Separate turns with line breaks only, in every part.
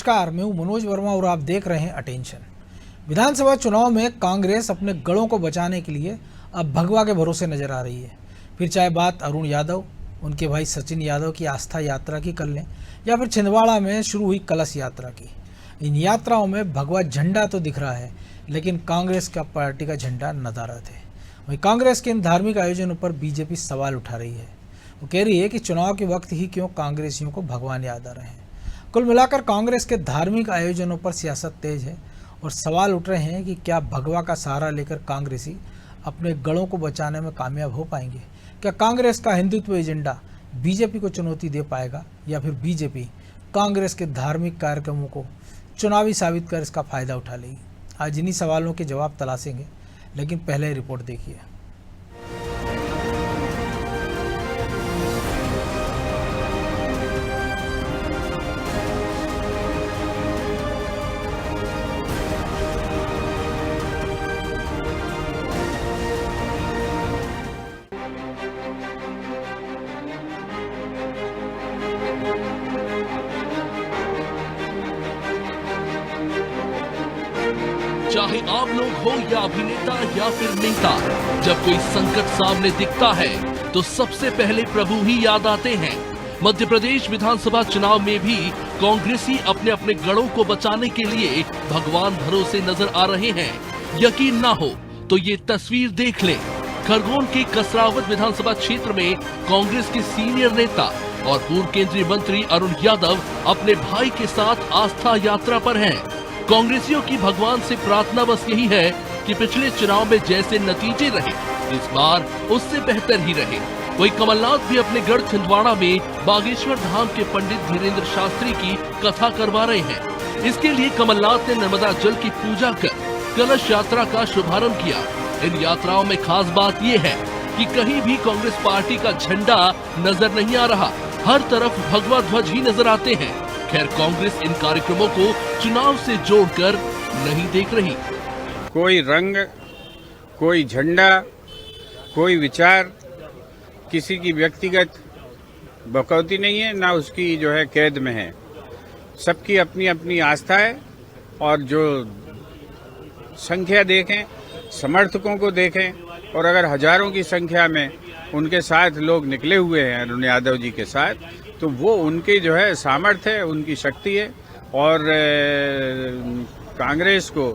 नमस्कार, मैं हूं मनोज वर्मा और आप देख रहे हैं अटेंशन। विधानसभा चुनाव में कांग्रेस अपने गढ़ों को बचाने के लिए अब भगवा के भरोसे नजर आ रही है। फिर चाहे बात अरुण यादव, उनके भाई सचिन यादव की आस्था यात्रा की कर लें या फिर छिंदवाड़ा में शुरू हुई कलश यात्रा की। इन यात्राओं में भगवा झंडा तो दिख रहा है, लेकिन कांग्रेस का पार्टी का झंडा नदारद है। वहीं कांग्रेस के इन धार्मिक आयोजनों पर बीजेपी सवाल उठा रही है। वो कह रही है कि चुनाव के वक्त ही क्यों कांग्रेसियों को भगवान याद आ रहे हैं। कुल मिलाकर कांग्रेस के धार्मिक आयोजनों पर सियासत तेज है और सवाल उठ रहे हैं कि क्या भगवा का सहारा लेकर कांग्रेसी अपने गढ़ों को बचाने में कामयाब हो पाएंगे। क्या कांग्रेस का हिंदुत्व एजेंडा बीजेपी को चुनौती दे पाएगा या फिर बीजेपी कांग्रेस के धार्मिक कार्यक्रमों को चुनावी साबित कर इसका फायदा उठा लेगी। आज इन्हीं सवालों के जवाब तलाशेंगे, लेकिन पहले रिपोर्ट देखिए।
चाहे आप लोग हो या अभिनेता या फिर नेता, जब कोई संकट सामने दिखता है तो सबसे पहले प्रभु ही याद आते हैं। मध्य प्रदेश विधानसभा चुनाव में भी कांग्रेसी अपने अपने गढ़ों को बचाने के लिए भगवान भरोसे नजर आ रहे हैं। यकीन ना हो तो ये तस्वीर देख लें। खरगोन के कसरावत विधानसभा क्षेत्र में कांग्रेस के सीनियर नेता और पूर्व केंद्रीय मंत्री अरुण यादव अपने भाई के साथ आस्था यात्रा पर हैं। कांग्रेसियों की भगवान से प्रार्थना बस यही है कि पिछले चुनाव में जैसे नतीजे रहे, इस बार उससे बेहतर ही रहे। वहीं कमलनाथ भी अपने गढ़ छिंदवाड़ा में बागेश्वर धाम के पंडित धीरेन्द्र शास्त्री की कथा करवा रहे हैं। इसके लिए कमलनाथ ने नर्मदा जल की पूजा कर कलश यात्रा का शुभारंभ किया। इन यात्राओं में खास बात ये है कि कहीं भी कांग्रेस पार्टी का झंडा नजर नहीं आ रहा, हर तरफ भगवा ध्वज ही नजर आते हैं। खैर, कांग्रेस इन कार्यक्रमों को चुनाव से जोड़कर नहीं देख रही।
कोई रंग, कोई झंडा, कोई विचार किसी की व्यक्तिगत बकौती नहीं है, ना उसकी जो है कैद में है। सबकी अपनी अपनी आस्था है और जो संख्या देखें, समर्थकों को देखें, और अगर हजारों की संख्या में उनके साथ लोग निकले हुए हैं अरुण यादव जी के साथ, तो वो उनकी जो है सामर्थ्य है, उनकी शक्ति है। और कांग्रेस को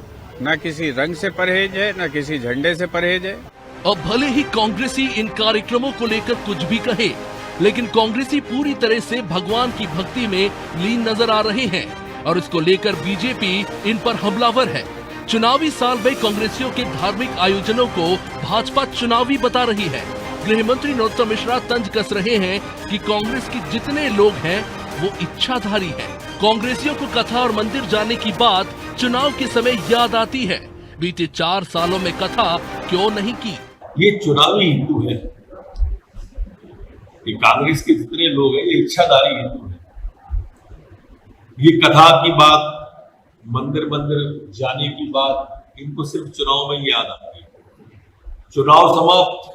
न किसी रंग से परहेज है, न किसी झंडे से परहेज है।
अब भले ही कांग्रेसी इन कार्यक्रमों को लेकर कुछ भी कहे, लेकिन कांग्रेसी पूरी तरह से भगवान की भक्ति में लीन नजर आ रहे हैं और इसको लेकर बीजेपी इन पर हमलावर है। चुनावी साल में कांग्रेसियों के धार्मिक आयोजनों को भाजपा चुनावी बता रही है। गृह मंत्री नरोत्तम मिश्रा तंज कस रहे हैं कि कांग्रेस के जितने लोग हैं वो इच्छाधारी हैं। कांग्रेसियों को कथा और मंदिर जाने की बात चुनाव के समय याद आती है। बीते 4 सालों में कथा क्यों नहीं की।
ये चुनावी हिंदू है, ये कांग्रेस के जितने लोग हैं ये इच्छाधारी हिंदू है। ये कथा की बात, मंदिर जाने की बात इनको सिर्फ चुनाव में याद आती है। चुनाव समाप्त,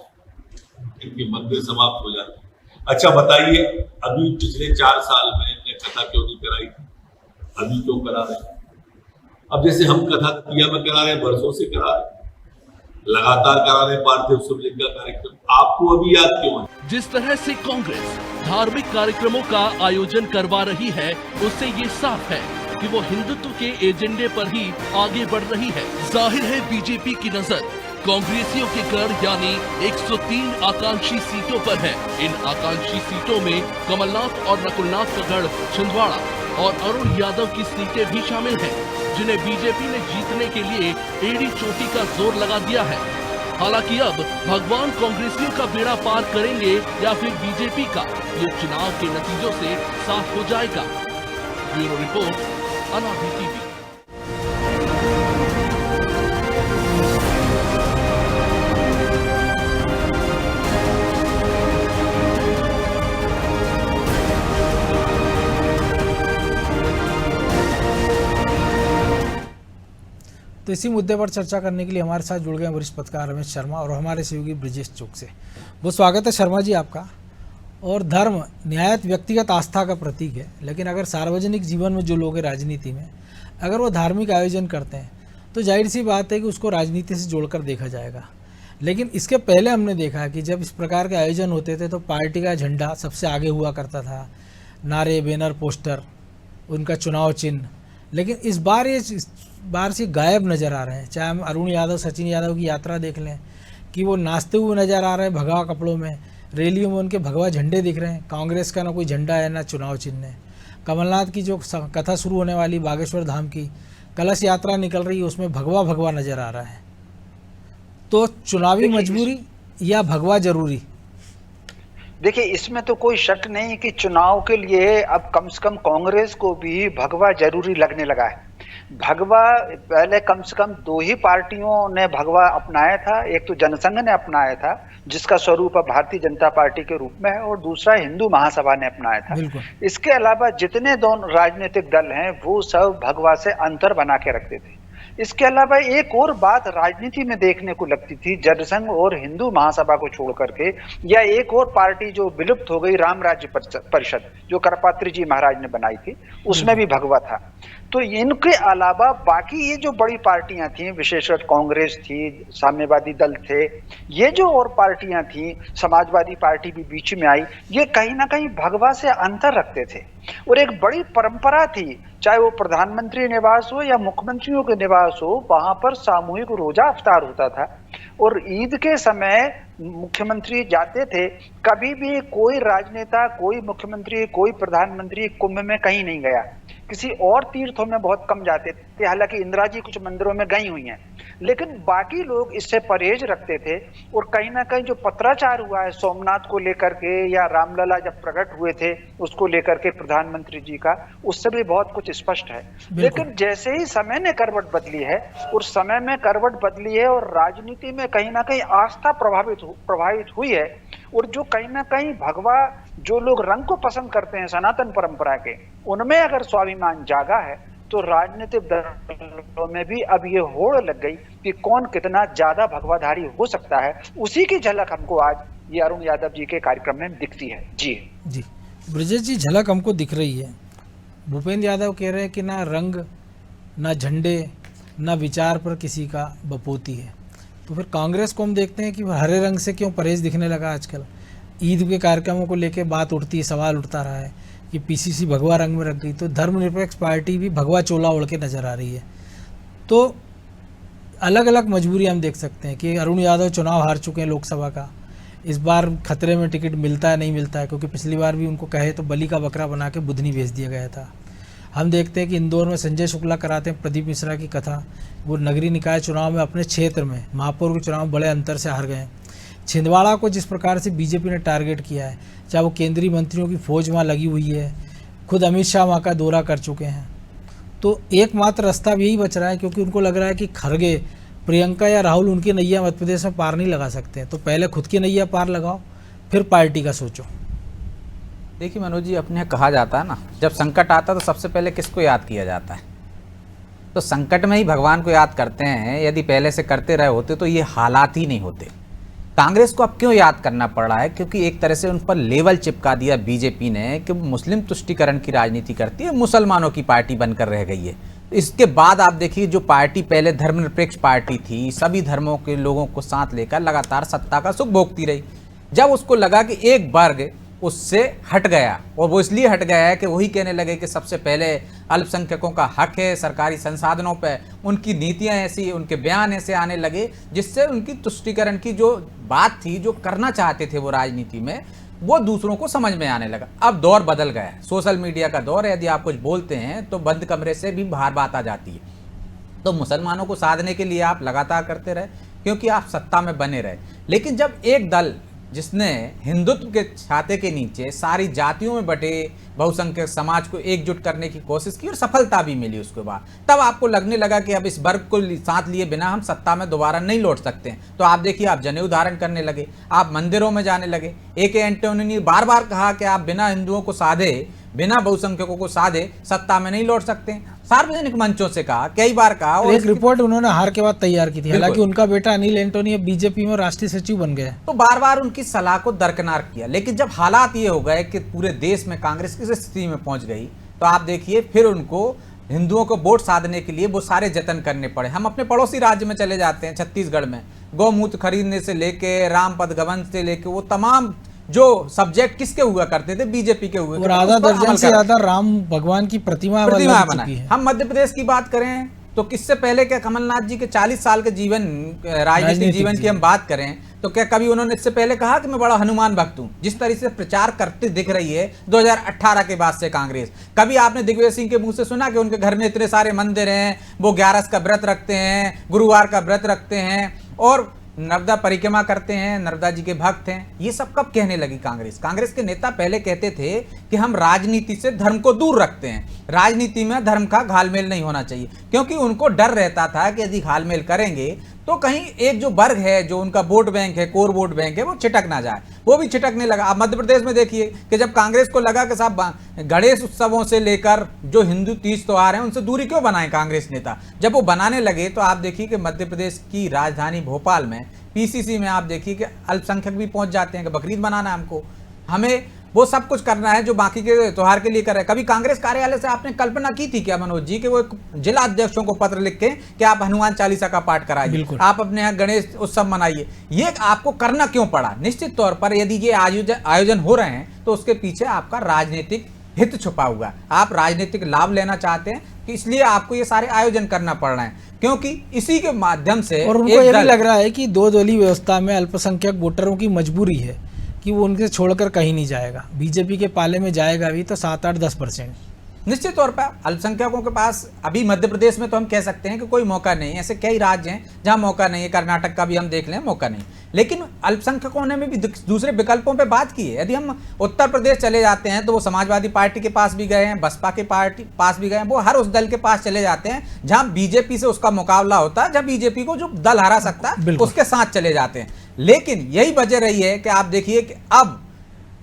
इनके मंदिर समाप्त हो जाते हैं। अच्छा बताइए, अभी पिछले 4 साल में इनने कथा क्यों नहीं कराई थी? अभी क्यों करा रहे हैं? अब जैसे हम कथा किया में करा रहे हैं, बरसों से करा रहे हैं, लगातार करा रहे हैं पार्थिव शिवलिंग का कार्यक्रम, आपको अभी याद क्यों है?
जिस तरह से कांग्रेस धार्मिक कार्यक्रमों का आयोजन करवा रही है, उससे ये साफ है कि वो हिंदुत्व के एजेंडे पर ही आगे बढ़ रही है। जाहिर है बीजेपी की नजर कांग्रेसियों के गढ़ यानी 103 आकांक्षी सीटों पर है। इन आकांक्षी सीटों में कमलनाथ और नकुलनाथ का गढ़ छिंदवाड़ा और अरुण यादव की सीटें भी शामिल हैं, जिन्हें बीजेपी ने जीतने के लिए एड़ी चोटी का जोर लगा दिया है। हालांकि अब भगवान कांग्रेसियों का बेड़ा पार करेंगे या फिर बीजेपी का, ये चुनाव के नतीजों से साफ हो जाएगा। ब्यूरो रिपोर्ट, अनाभी टीवी।
तो इसी मुद्दे पर चर्चा करने के लिए हमारे साथ जुड़ गए वरिष्ठ पत्रकार रमेश शर्मा और हमारे सहयोगी ब्रिजेश चौक से। बहुत स्वागत है शर्मा जी आपका। और धर्म निहायत व्यक्तिगत आस्था का प्रतीक है, लेकिन अगर सार्वजनिक जीवन में जो लोग हैं राजनीति में, अगर वो धार्मिक आयोजन करते हैं तो जाहिर सी बात है कि उसको राजनीति से जोड़कर देखा जाएगा। लेकिन इसके पहले हमने देखा कि जब इस प्रकार के आयोजन होते थे तो पार्टी का झंडा सबसे आगे हुआ करता था, नारे, बैनर, पोस्टर, उनका चुनाव चिन्ह। लेकिन इस बार से गायब नज़र आ रहे हैं। चाहे हम अरुण यादव, सचिन यादव की यात्रा देख लें कि वो नाचते हुए नज़र आ रहे हैं भगवा कपड़ों में, रैलियों में उनके भगवा झंडे दिख रहे हैं। कांग्रेस का ना कोई झंडा है ना चुनाव चिन्ह है। कमलनाथ की जो कथा शुरू होने वाली बागेश्वर धाम की कलश यात्रा निकल रही है, उसमें भगवा भगवा नज़र आ रहा है। तो चुनावी मजबूरी या भगवा जरूरी?
देखिए, इसमें तो कोई शक नहीं कि चुनाव के लिए अब कम से कम कांग्रेस को भी भगवा जरूरी लगने लगा है। भगवा पहले कम से कम 2 ही पार्टियों ने भगवा अपनाया था। एक तो जनसंघ ने अपनाया था जिसका स्वरूप अब भारतीय जनता पार्टी के रूप में है, और दूसरा हिंदू महासभा ने अपनाया था। इसके अलावा जितने दोनों राजनीतिक दल हैं वो सब भगवा से अंतर बना के रखते थे। इसके अलावा एक और बात राजनीति में देखने को लगती थी, जनसंघ और हिंदू महासभा को छोड़ करके, या एक और पार्टी जो विलुप्त हो गई, राम राज्य परिषद, जो करपात्री जी महाराज ने बनाई थी, उसमें भी भगवा था। तो इनके अलावा बाकी ये जो बड़ी पार्टियां थी, विशेषकर कांग्रेस थी, साम्यवादी दल थे, ये जो और पार्टियां थी, समाजवादी पार्टी भी बीच में आई, ये कहीं ना कहीं भगवा से अंतर रखते थे। और एक बड़ी परंपरा थी, चाहे वो प्रधानमंत्री निवास हो या मुख्यमंत्रियों के निवास हो, वहां पर सामूहिक रोजा अफ्तार होता था। और ईद के समय मुख्यमंत्री जाते थे। कभी भी कोई राजनेता, कोई मुख्यमंत्री, कोई प्रधानमंत्री कुंभ में कहीं नहीं गया। किसी और तीर्थों में बहुत कम जाते थे, हालांकि इंदिरा जी कुछ मंदिरों में गई हुई हैं, लेकिन बाकी लोग इससे परहेज रखते थे। और कहीं ना कहीं जो पत्राचार हुआ है सोमनाथ को लेकर के, या रामलला जब प्रकट हुए थे उसको लेकर के प्रधानमंत्री जी का, उससे भी बहुत कुछ स्पष्ट है। लेकिन जैसे ही समय ने करवट बदली है, और समय में करवट बदली है और राजनीति में कहीं ना कहीं आस्था प्रभावित हुई है, और जो कहीं ना कहीं भगवा, जो लोग रंग को पसंद करते हैं सनातन परंपरा के, उनमें अगर स्वाभिमान जागा है, तो राजनीतिक दलों में भी अब ये होड़ लग गई कि कौन कितना ज्यादा भगवाधारी हो सकता है। उसी की झलक हमको आज ये अरुण यादव जी के कार्यक्रम में दिखती है। जी
ब्रजेश जी, झलक हमको दिख रही है। भूपेंद्र यादव कह रहे हैं कि ना रंग, ना झंडे, ना विचार पर किसी का बपोती है। तो फिर कांग्रेस को हम देखते हैं कि हरे रंग से क्यों परहेज दिखने लगा आजकल। ईद के कार्यक्रमों को लेकर बात उठती है, सवाल उठता रहा है कि पीसीसी भगवा रंग में रख गई, तो धर्मनिरपेक्ष पार्टी भी भगवा चोला ओढ़ के नजर आ रही है। तो अलग अलग मजबूरी हम देख सकते हैं कि अरुण यादव चुनाव हार चुके हैं लोकसभा का, इस बार खतरे में टिकट मिलता है नहीं मिलता है, क्योंकि पिछली बार भी उनको कहे तो बलि का बकरा बना के बुधनी भेज दिया गया था। हम देखते हैं कि इंदौर में संजय शुक्ला कराते हैं प्रदीप मिश्रा की कथा, वो नगरीय निकाय चुनाव में अपने क्षेत्र में महापौर के चुनाव बड़े अंतर से हार गए। छिंदवाड़ा को जिस प्रकार से बीजेपी ने टारगेट किया है, चाहे वो केंद्रीय मंत्रियों की फौज वहाँ लगी हुई है, खुद अमित शाह वहाँ का दौरा कर चुके हैं, तो एकमात्र रास्ता यही बच रहा है, क्योंकि उनको लग रहा है कि खड़गे, प्रियंका या राहुल उनकी नैया मध्य प्रदेश में पार नहीं लगा सकते। तो पहले खुद की नैया पार लगाओ, फिर पार्टी का सोचो।
देखिए मनोज जी, अपने कहा जाता है ना, जब संकट आता है तो सबसे पहले किसको याद किया जाता है? तो संकट में ही भगवान को याद करते हैं। यदि पहले से करते रहे होते तो ये हालात ही नहीं होते। कांग्रेस को अब क्यों याद करना पड़ रहा है? क्योंकि एक तरह से उन पर लेवल चिपका दिया बीजेपी ने कि मुस्लिम तुष्टीकरण की राजनीति करती है, मुसलमानों की पार्टी बनकर रह गई है। इसके बाद आप देखिए, जो पार्टी पहले धर्मनिरपेक्ष पार्टी थी, सभी धर्मों के लोगों को साथ लेकर लगातार सत्ता का सुख भोगती रही, जब उसको लगा कि एक वर्ग उससे हट गया, और वो इसलिए हट गया है कि वही कहने लगे कि सबसे पहले अल्पसंख्यकों का हक है, सरकारी संसाधनों पे उनकी नीतियां ऐसी, उनके बयान ऐसे आने लगे जिससे उनकी तुष्टीकरण की जो बात थी, जो करना चाहते थे वो राजनीति में, वो दूसरों को समझ में आने लगा। अब दौर बदल गया है, सोशल मीडिया का दौर है। यदि आप कुछ बोलते हैं तो बंद कमरे से भी बाहर बात आ जाती है। तो मुसलमानों को साधने के लिए आप लगातार करते रहे, क्योंकि आप सत्ता में बने रहे। लेकिन जब एक दल जिसने हिंदुत्व के छाते के नीचे सारी जातियों में बटे बहुसंख्यक समाज को एकजुट करने की कोशिश की और सफलता भी मिली, उसके बाद तब आपको लगने लगा कि अब इस वर्ग को साथ लिए बिना हम सत्ता में दोबारा नहीं लौट सकते हैं। तो आप देखिए, आप जनेऊ धारण करने लगे, आप मंदिरों में जाने लगे। AK एंटोनी ने बार बार कहा कि आप बिना हिंदुओं को साधे, बिना बहुसंख्यकों को साधे सत्ता में नहीं लौट सकते। सार्वजनिक मंचों से कहा, कई बार कहा। और
एक रिपोर्ट उन्होंने हार के बाद तैयार की थी, हालांकि उनका बेटा अनिल एंटोनी अब बीजेपी में राष्ट्रीय सचिव बन गए।
तो बार बार उनकी सलाह को दरकिनार किया, लेकिन जब हालात ये हो गए कि पूरे देश में कांग्रेस किस स्थिति में पहुंच गई, तो आप देखिए फिर उनको हिंदुओं को वोट साधने के लिए वो सारे जतन करने पड़े। हम अपने पड़ोसी राज्य में चले जाते हैं, छत्तीसगढ़ में गौमूत्र खरीदने से लेके रामपद गबन से लेके वो तमाम जो सब्जेक्ट किसके हुआ करते थे, बीजेपी के हुए,
और आधा दर्जन से ज्यादा राम भगवान की प्रतिमा
बनाई। हम मध्य प्रदेश की बात करें तो किससे पहले क्या कमलनाथ जी के 40 साल के जीवन राजनीतिक जीवन की हम बात करें तो क्या कभी उन्होंने इससे पहले कहा कि मैं बड़ा हनुमान भक्त हूं? जिस तरह से प्रचार करते दिख रही है 2018 के बाद से कांग्रेस, कभी आपने दिग्विजय सिंह के मुंह से सुना कि उनके घर में इतने सारे मंदिर हैं, वो 11 का व्रत रखते हैं, गुरुवार का व्रत रखते हैं और नर्मदा परिक्रमा करते हैं, नर्मदा जी के भक्त हैं? ये सब कब कहने लगी कांग्रेस? कांग्रेस के नेता पहले कहते थे कि हम राजनीति से धर्म को दूर रखते हैं, राजनीति में धर्म का घालमेल नहीं होना चाहिए, क्योंकि उनको डर रहता था कि यदि घालमेल करेंगे तो कहीं एक जो वर्ग है, जो उनका वोट बैंक है, कोर वोट बैंक है, वो छिटक ना जाए। वो भी छिटकने लगा। आप मध्य प्रदेश में देखिए कि जब कांग्रेस को लगा कि साहब गणेश उत्सवों से लेकर जो हिंदू तीज त्योहार हैं उनसे दूरी क्यों बनाए कांग्रेस नेता, जब वो बनाने लगे तो आप देखिए कि मध्य प्रदेश की राजधानी भोपाल में पीसीसी में आप देखिए कि अल्पसंख्यक भी पहुंच जाते हैं कि बकरीद मनाना है हमको, हमें वो सब कुछ करना है जो बाकी के त्योहार के लिए कर रहे हैं। कभी कांग्रेस कार्यालय से आपने कल्पना की थी क्या मनोज जी कि वो जिला अध्यक्षों को पत्र लिख के कि आप हनुमान चालीसा का पाठ कराइए, आप अपने यहाँ गणेश उत्सव मनाइए? ये आपको करना क्यों पड़ा? निश्चित तौर पर यदि ये आयोजन हो रहे हैं तो उसके पीछे आपका राजनीतिक हित छुपा हुआ है, आप राजनीतिक लाभ लेना चाहते हैं कि इसलिए आपको ये सारे आयोजन करना पड़ रहे हैं, क्योंकि इसी के माध्यम से।
और उनको ये भी लग रहा है कि दो दलीय व्यवस्था में अल्पसंख्यक वोटरों की मजबूरी है कि वो उनके छोड़कर कहीं नहीं जाएगा, बीजेपी के पाले में जाएगा भी तो 7-8-10%।
निश्चित तौर पर अल्पसंख्यकों के पास अभी मध्य प्रदेश में तो हम कह सकते हैं कि कोई मौका नहीं, ऐसे कई राज्य हैं जहां मौका नहीं है, कर्नाटक का भी हम देख लें मौका नहीं, लेकिन अल्पसंख्यकों ने भी दूसरे विकल्पों पे बात की है। यदि हम उत्तर प्रदेश चले जाते हैं तो वो समाजवादी पार्टी के पास भी गए हैं, बसपा के पार्टी पास भी गए हैं, वो हर उस दल के पास चले जाते हैं जहां बीजेपी से उसका मुकाबला होता है, जहां बीजेपी को जो दल हरा सकता है उसके साथ चले जाते हैं। लेकिन यही वजह रही है कि आप देखिए कि अब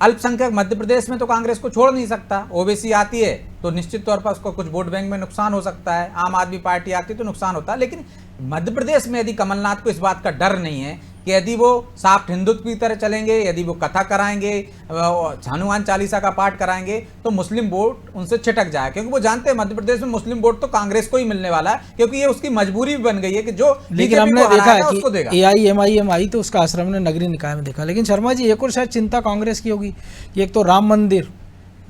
अल्पसंख्यक मध्य प्रदेश में तो कांग्रेस को छोड़ नहीं सकता, ओबीसी आती है तो निश्चित तौर पर उसको कुछ वोट बैंक में नुकसान हो सकता है, आम आदमी पार्टी आती है तो नुकसान होता है। लेकिन मध्य प्रदेश में यदि कमलनाथ को इस बात का डर नहीं है कि यदि वो साफ हिंदुत्व की तरह चलेंगे, यदि वो कथा कराएंगे, हनुमान चालीसा का पाठ कराएंगे तो मुस्लिम वोट उनसे छिटक जाए, क्योंकि वो जानते हैं मध्य प्रदेश में मुस्लिम वोट तो कांग्रेस को ही मिलने वाला है, क्योंकि ये उसकी मजबूरी भी बन गई है कि जो
लेकिन हमने देखा है कि AIMIM आई तो उसका आश्रम ने नगरीय निकाय में देखा। लेकिन शर्मा जी एक और शायद चिंता कांग्रेस की होगी कि एक तो राम मंदिर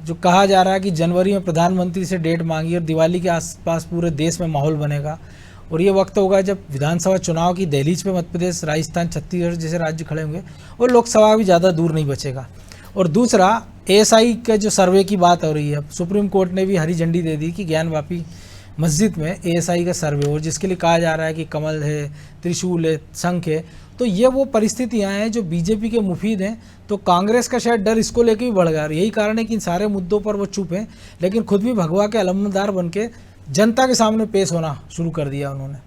जो कहा जा रहा है कि जनवरी में प्रधानमंत्री से डेट मांगी और दिवाली के आसपास पूरे देश में माहौल बनेगा, और ये वक्त होगा जब विधानसभा चुनाव की दहलीज पे मध्य प्रदेश, राजस्थान, छत्तीसगढ़ जैसे राज्य खड़े होंगे और लोकसभा भी ज़्यादा दूर नहीं बचेगा। और दूसरा ASI के जो सर्वे की बात हो रही है, सुप्रीम कोर्ट ने भी हरी झंडी दे दी कि ज्ञानवापी मस्जिद में ASI का सर्वे हो, जिसके लिए कहा जा रहा है कि कमल है, त्रिशूल है, शंख है। तो ये वो परिस्थितियां हैं जो बीजेपी के मुफीद हैं, तो कांग्रेस का शायद डर इसको लेके भी बढ़ गया। यही कारण है कि इन सारे मुद्दों पर वो चुप हैं, लेकिन खुद भी भगवा के अलमदार बन के जनता के सामने पेश होना शुरू कर दिया उन्होंने।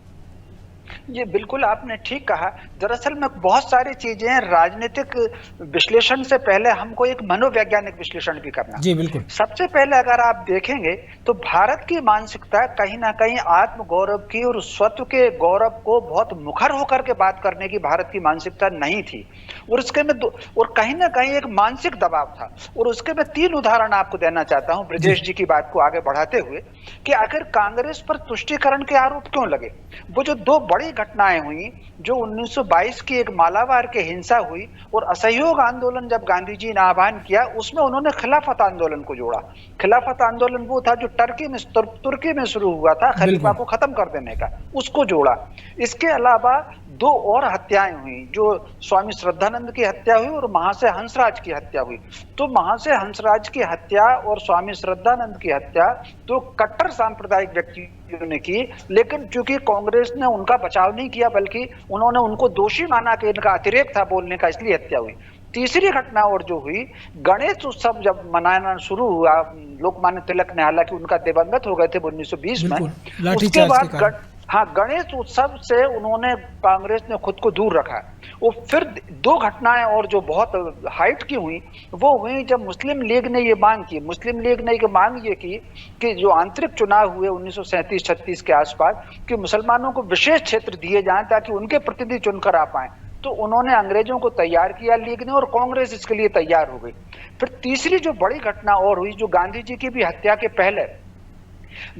ये बिल्कुल आपने ठीक कहा। दरअसल में बहुत सारी चीजें राजनीतिक विश्लेषण से पहले हमको एक मनोवैज्ञानिक विश्लेषण भी करना।
जी बिल्कुल।
सबसे पहले अगर आप देखेंगे तो भारत की मानसिकता कहीं ना कहीं आत्म गौरव की और स्वत्व के गौरव को बहुत मुखर होकर के बात करने की भारत की मानसिकता नहीं थी, और उसके में और कहीं ना कहीं एक मानसिक दबाव था। और उसके मैं 3 उदाहरण आपको देना चाहता हूं ब्रजेश जी की बात को आगे बढ़ाते हुए कि आखिर कांग्रेस पर तुष्टीकरण के आरोप क्यों लगे। वो जो 2 बड़ी घटनाएं हुई, जो 1922 की एक मालाबार के हिंसा हुई और असहयोग आंदोलन जब गांधी जी ने आह्वान किया, उसमें उन्होंने खिलाफत आंदोलन को जोड़ा। खिलाफत आंदोलन वो था जो तुर्की में शुरू हुआ था खलीफा को खत्म कर देने का, उसको जोड़ा। इसके अलावा 2 और हत्याएं हुई, जो स्वामी श्रद्धानंद की हत्या हुई और महाशय हंसराज की हत्या हुई। तो महाशय हंसराज की हत्या और स्वामी श्रद्धानंद की हत्या 2 कट्टर सांप्रदायिक व्यक्तियों ने की, लेकिन चूंकि कांग्रेस ने उनका बचाव नहीं किया बल्कि उन्होंने उनको दोषी माना कि इनका अतिरेक था बोलने का, इसलिए हत्या हुई। तीसरी घटना और जो हुई, गणेश उत्सव जब मनाना शुरू हुआ, लोकमान्य तिलक ने, हालांकि उनका दिवंगत हो गए थे 1920 में, उसके बाद हाँ, गणेश उत्सव से उन्होंने, कांग्रेस ने खुद को दूर रखा। वो फिर दो घटनाएं और जो बहुत हाइट की हुई, वो हुई जब मुस्लिम लीग ने ये मांग की। मुस्लिम लीग ने ये मांग ये की कि जो आंतरिक चुनाव हुए 1937-36 के आसपास, कि मुसलमानों को विशेष क्षेत्र दिए जाएं ताकि उनके प्रतिनिधि चुनकर आ पाए। तो उन्होंने अंग्रेजों को तैयार किया लीग ने, और कांग्रेस इसके लिए तैयार हो गई। फिर तीसरी जो बड़ी घटना और हुई, जो गांधी जी की भी हत्या के पहले,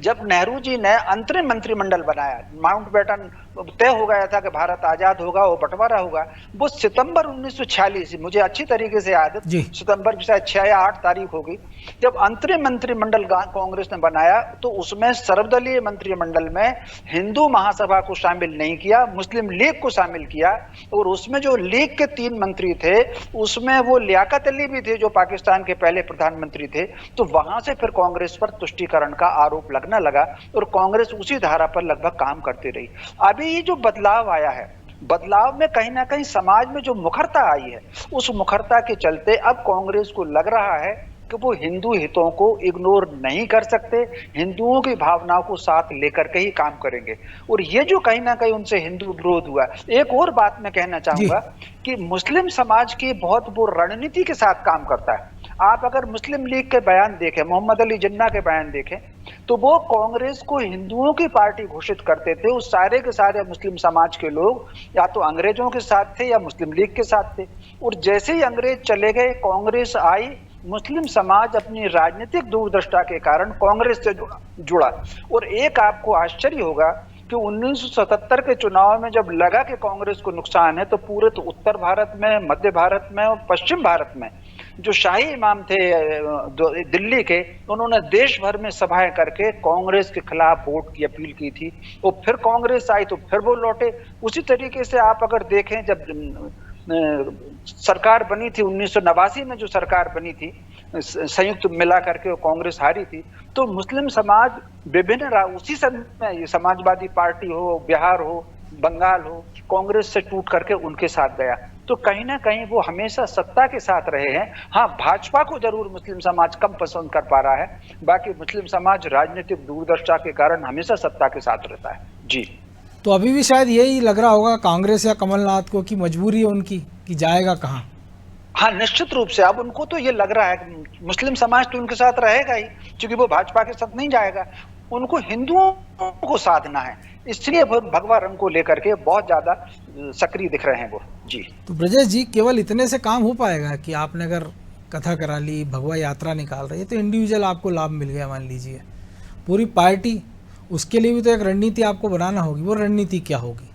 जब नेहरू जी ने अंतरिम मंत्रिमंडल बनाया, माउंटबेटन तय हो गया था कि भारत आजाद होगा, वो बंटवारा होगा। वो सितंबर 1946, मुझे अच्छी तरीके से याद है, सितंबर की शायद 6 या 8 तारीख होगी, जब अंतरिम मंत्रिमंडल कांग्रेस ने बनाया, तो उसमें सर्वदलीय मंत्रिमंडल में हिंदू महासभा को शामिल नहीं किया, मुस्लिम लीग को शामिल किया। और उसमें जो लीग के 3 मंत्री थे, उसमें वो लियाकत अली भी थे, जो पाकिस्तान के पहले प्रधानमंत्री थे। तो वहां से फिर कांग्रेस पर तुष्टीकरण का आरोप लगने लगा, और कांग्रेस उसी धारा पर लगभग काम करती रही। अभी ये जो बदलाव आया है, बदलाव में कहीं ना कहीं समाज में जो मुखरता आई है, उस मुखरता के चलते अब कांग्रेस को लग रहा है कि वो हिंदू हितों को इग्नोर नहीं कर सकते, हिंदुओं की भावनाओं को साथ लेकर के ही काम करेंगे। और ये जो कहीं ना कहीं उनसे हिंदू विरोध हुआ। एक और बात मैं कहना चाहूंगा कि मुस्लिम समाज की बहुत वो रणनीति के साथ काम करता है। आप अगर मुस्लिम लीग के बयान देखें, मोहम्मद अली जिन्ना के बयान देखें, तो वो कांग्रेस को हिंदुओं की पार्टी घोषित करते थे। उस सारे के सारे मुस्लिम समाज के लोग या तो अंग्रेजों के साथ थे या मुस्लिम लीग के साथ थे। और जैसे ही अंग्रेज चले गए, कांग्रेस आई, मुस्लिम समाज अपनी राजनीतिक दूरदृष्टा के कारण कांग्रेस से जुड़ा। और एक आपको आश्चर्य होगा कि 1977 के चुनाव में जब लगा कि कांग्रेस को नुकसान है, तो पूरे तो उत्तर भारत में, मध्य भारत में और पश्चिम भारत में जो शाही इमाम थे दिल्ली के, उन्होंने देश भर में सभाएं करके कांग्रेस के खिलाफ वोट की अपील की थी। और फिर कांग्रेस आई तो फिर वो लौटे। उसी तरीके से आप अगर देखें, जब सरकार बनी थी 1989 में, जो सरकार बनी थी संयुक्त मिला करके, कांग्रेस हारी थी, तो मुस्लिम समाज विभिन्न उसी समय समाजवादी पार्टी हो, बिहार हो, बंगाल हो, कांग्रेस से टूट करके उनके साथ गया। तो कहीं ना कहीं वो हमेशा सत्ता के साथ रहे हैं। हाँ, भाजपा को जरूर मुस्लिम समाज कम पसंद कर पा रहा है, बाकी मुस्लिम समाज राजनीतिक दूरदर्शिता के कारण हमेशा सत्ता के साथ रहता है। जी,
तो अभी भी शायद यही लग रहा होगा कांग्रेस या कमलनाथ को कि मजबूरी है उनकी कि जाएगा कहाँ।
हाँ, निश्चित रूप से अब उनको तो ये लग रहा है कि मुस्लिम समाज तो उनके साथ रहेगा ही, क्योंकि वो भाजपा के साथ नहीं जाएगा। उनको हिंदुओं को साधना है, इसलिए वो भगवा रंग को लेकर के बहुत ज्यादा सक्रिय दिख रहे हैं वो। जी,
तो ब्रजेश जी, केवल इतने से काम हो पाएगा कि आपने अगर कथा करा ली, भगवा यात्रा निकाल रही है, तो इंडिविजुअल आपको लाभ मिल गया मान लीजिए, पूरी पार्टी, उसके लिए भी तो एक रणनीति आपको बनाना होगी। वो रणनीति क्या होगी?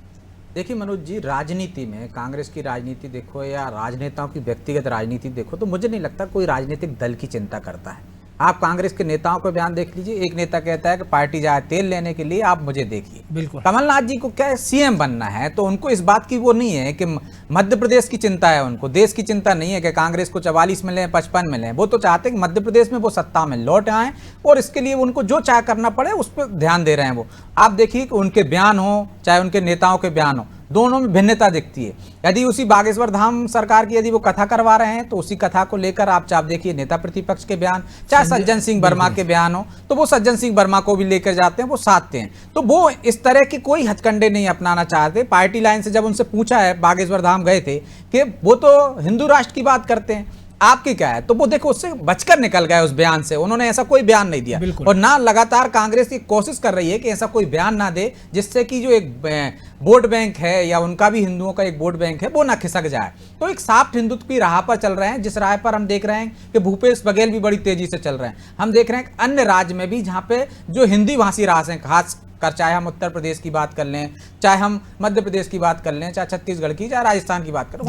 देखिए मनोज जी, राजनीति में कांग्रेस की राजनीति देखो या राजनेताओं की व्यक्तिगत राजनीति देखो, तो मुझे नहीं लगता कोई राजनीतिक दल की चिंता करता है। आप कांग्रेस के नेताओं को बयान देख लीजिए, एक नेता कहता है कि पार्टी जाए तेल लेने के लिए, आप मुझे देखिए।
बिल्कुल।
कमलनाथ जी को क्या है, सीएम बनना है, तो उनको इस बात की वो नहीं है कि मध्य प्रदेश की चिंता है, उनको देश की चिंता नहीं है कि कांग्रेस को 44 मिले 55 मिले। वो तो चाहते हैं कि मध्य प्रदेश में वो सत्ता में लौट आए, और इसके लिए उनको जो चाहे करना पड़े उस पर ध्यान दे रहे हैं वो। आप देखिए कि उनके बयान हो चाहे उनके नेताओं के बयान हो, दोनों में भिन्नता दिखती है। यदि उसी बागेश्वर धाम सरकार की यदि वो कथा करवा रहे हैं, तो उसी कथा को लेकर आप देखिए नेता प्रतिपक्ष के बयान, चाहे सज्जन सिंह वर्मा के बयान हो, तो वो सज्जन सिंह वर्मा को भी लेकर जाते हैं, वो साधते हैं। तो वो इस तरह की कोई हथकंडे नहीं अपनाना चाहते। पार्टी लाइन से जब उनसे पूछा है, बागेश्वर धाम गए थे, कि वो तो हिंदू राष्ट्र की बात करते हैं, आपकी क्या है, तो वो देखो उससे बचकर निकल गए उस बयान से। उन्होंने ऐसा कोई बयान नहीं दिया, और ना लगातार कांग्रेस की कोशिश कर रही है कि ऐसा कोई बयान ना दे जिससे कि जो एक वोट बैंक है या उनका भी हिंदुओं का एक वोट बैंक है वो ना खिसक जाए। तो एक साफ हिंदुत्व की राह पर चल रहे हैं, जिस राह पर हम देख रहे हैं कि भूपेश बघेल भी बड़ी तेजी से चल रहे हैं। हम देख रहे हैं अन्य राज्य में भी जहाँ पे जो हिंदी भाषी राज हैं, खास कर चाहे हम उत्तर प्रदेश की बात कर लें, चाहे हम मध्य प्रदेश की बात कर लें, चाहे छत्तीसगढ़ की, चाहे राजस्थान की बात करें,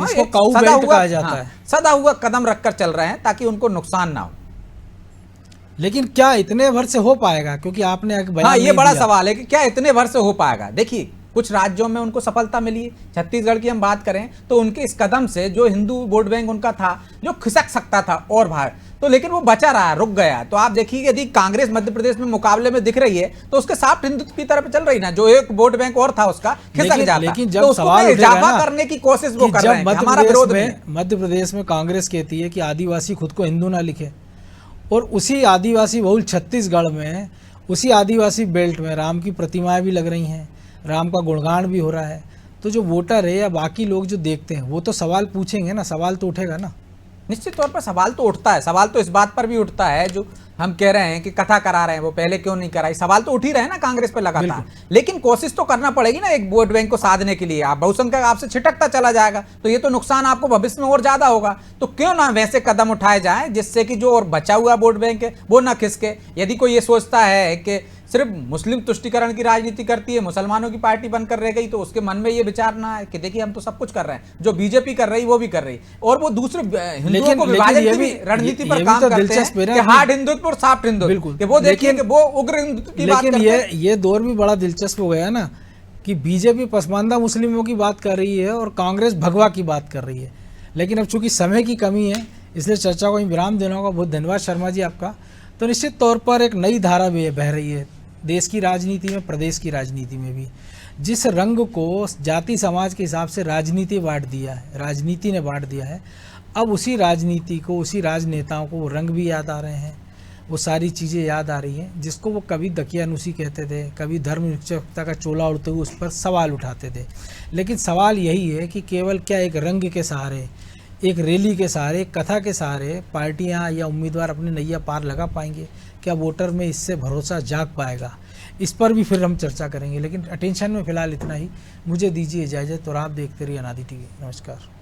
सदा हुआ कदम रखकर चल रहे हैं ताकि उनको नुकसान ना हो।
लेकिन क्या इतने भर से हो पाएगा? क्योंकि आपने
ये बड़ा सवाल है कि क्या इतने भर से हो पाएगा। देखिए, कुछ राज्यों में उनको सफलता मिली है। छत्तीसगढ़ की हम बात करें तो उनके इस कदम से जो हिंदू वोट बैंक उनका था, जो खिसक सकता था और बाहर, तो लेकिन वो बचा रहा, रुक गया। तो आप देखिए, यदि कांग्रेस मध्य प्रदेश में मुकाबले में दिख रही है, तो उसके साफ हिंदुत्व की तरफ चल रही ना, जो एक वोट बैंक और था उसका खिसक जाता।
लेकिन जब
तो
सवाल
इजाफा करने की कोशिश वो कर रहे हैं, हमारा विरोध में।
मध्य प्रदेश में कांग्रेस कहती है कि आदिवासी खुद को हिंदू ना लिखे, और उसी आदिवासी बहुल छत्तीसगढ़ में, उसी आदिवासी बेल्ट में राम की प्रतिमाएं भी लग रही हैं, राम का गुणगान भी हो रहा है। तो जो वोटर है या बाकी लोग जो देखते हैं वो तो सवाल पूछेंगे ना, सवाल तो उठेगा ना।
निश्चित तौर पर सवाल तो उठता है। सवाल तो इस बात पर भी उठता है जो हम कह रहे हैं कि कथा करा रहे हैं, वो पहले क्यों नहीं कराई। सवाल तो उठ ही रहे हैं ना कांग्रेस पे लगातार, लेकिन कोशिश तो करना पड़ेगी ना एक वोट बैंक को साधने के लिए। आप बहुसंख्यक आपसे छिटकता चला जाएगा तो ये तो नुकसान आपको भविष्य में और ज्यादा होगा। तो क्यों ना वैसे कदम उठाए जाए जिससे कि जो और बचा हुआ वोट बैंक है वो ना खिसके। यदि कोई ये सोचता है कि सिर्फ मुस्लिम तुष्टिकरण की राजनीति करती है, मुसलमानों की पार्टी बनकर रह गई, तो उसके मन में ये विचार ना है कि देखिए हम तो सब कुछ कर रहे हैं, जो बीजेपी कर रही वो भी कर रही, और वो दूसरे हिंदुओं को विभाजन की रणनीति पर काम करते हैं कि हार्ड हिंदुत्व और सॉफ्ट हिंदुत्व, कि वो देखिए कि वो उग्र हिंदुत्व की बात करते हैं।
लेकिन ये दौर भी बड़ा दिलचस्प हो गया ना कि बीजेपी पसमानदा मुस्लिमों की बात कर रही है और कांग्रेस भगवा की बात कर रही है। लेकिन अब चूंकि समय की कमी है इसलिए चर्चा को विराम देना होगा। बहुत धन्यवाद शर्मा जी आपका। तो निश्चित तौर पर एक नई धारा भी बह रही है देश की राजनीति में, प्रदेश की राजनीति में भी। जिस रंग को जाति समाज के हिसाब से राजनीति बांट दिया है, राजनीति ने बांट दिया है, अब उसी राजनीति को, उसी राजनेताओं को वो रंग भी याद आ रहे हैं, वो सारी चीज़ें याद आ रही हैं जिसको वो कभी दकियानुसी कहते थे, कभी धर्मनिरपेक्षता का चोला उड़ते हुए उस पर सवाल उठाते थे। लेकिन सवाल यही है कि केवल क्या एक रंग के सहारे, एक रैली के सहारे, एक कथा के सहारे पार्टियां या उम्मीदवार अपनी नैया पार लगा पाएंगे? क्या वोटर में इससे भरोसा जाग पाएगा? इस पर भी फिर हम चर्चा करेंगे। लेकिन अटेंशन में फिलहाल इतना ही। मुझे दीजिए इजाज़त और आप देखते रहिए अनादि टीवी। नमस्कार।